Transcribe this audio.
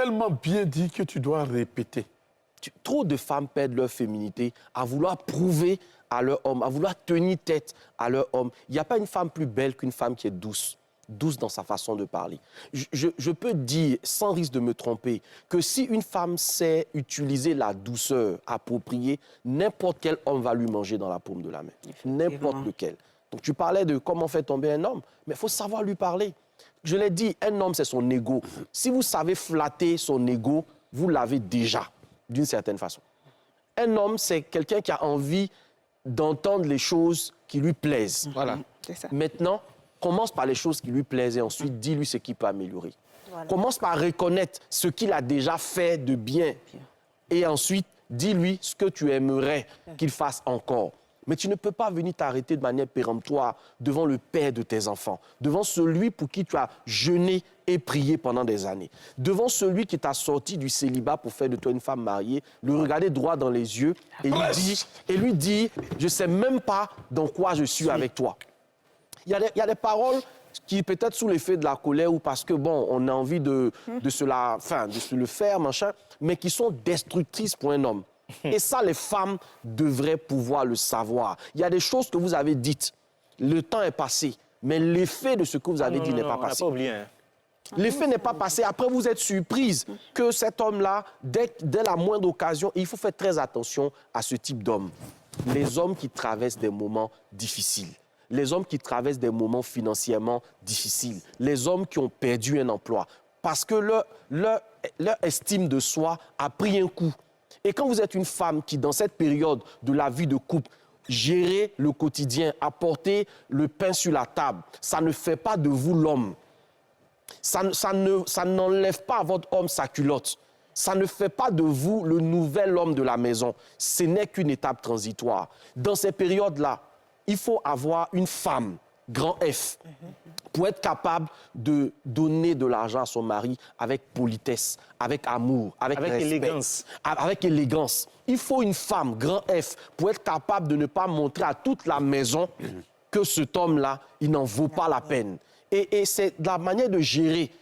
tellement bien dit que tu dois répéter. Trop de femmes perdent leur féminité à vouloir prouver à leur homme, à vouloir tenir tête à leur homme. Il n'y a pas une femme plus belle qu'une femme qui est douce dans sa façon de parler. Je peux dire, sans risque de me tromper, que si une femme sait utiliser la douceur appropriée, n'importe quel homme va lui manger dans la paume de la main. N'importe lequel. Donc tu parlais de comment faire tomber un homme, mais il faut savoir lui parler. Je l'ai dit, un homme, c'est son ego. Si vous savez flatter son ego, vous l'avez déjà, d'une certaine façon. Un homme, c'est quelqu'un qui a envie d'entendre les choses qui lui plaisent. Voilà. C'est ça. Maintenant, commence par les choses qui lui plaisent et ensuite dis-lui ce qu'il peut améliorer. Voilà. Commence par reconnaître ce qu'il a déjà fait de bien. Et ensuite, dis-lui ce que tu aimerais qu'il fasse encore. Mais tu ne peux pas venir t'arrêter de manière péremptoire devant le père de tes enfants, devant celui pour qui tu as jeûné et prié pendant des années, devant celui qui t'a sorti du célibat pour faire de toi une femme mariée, le regarder droit dans les yeux et lui dire je ne sais même pas dans quoi je suis avec toi. Il y a des paroles qui, peut-être sous l'effet de la colère ou parce que, bon, on a envie de se le faire, machin, mais qui sont destructrices pour un homme. Et ça, les femmes devraient pouvoir le savoir. Il y a des choses que vous avez dites. Le temps est passé, mais l'effet de ce que vous avez dit n'est pas passé. On n'a pas oublié, hein. L'effet n'est pas passé. Après, vous êtes surprise que cet homme-là, dès la moindre occasion, il faut faire très attention à ce type d'homme. Les hommes qui traversent des moments difficiles. Les hommes qui traversent des moments financièrement difficiles. Les hommes qui ont perdu un emploi. Parce que leur estime de soi a pris un coup. Et quand vous êtes une femme qui, dans cette période de la vie de couple, gérer le quotidien, apporter le pain sur la table, ça ne fait pas de vous l'homme. Ça n'enlève pas à votre homme sa culotte. Ça ne fait pas de vous le nouvel homme de la maison. Ce n'est qu'une étape transitoire. Dans ces périodes-là, il faut avoir une femme, grand F, pour être capable de donner de l'argent à son mari avec politesse, avec amour, avec respect, élégance. avec élégance. Il faut une femme, grand F, pour être capable de ne pas montrer à toute la maison que cet homme-là, il n'en vaut pas la peine. Et c'est la manière de gérer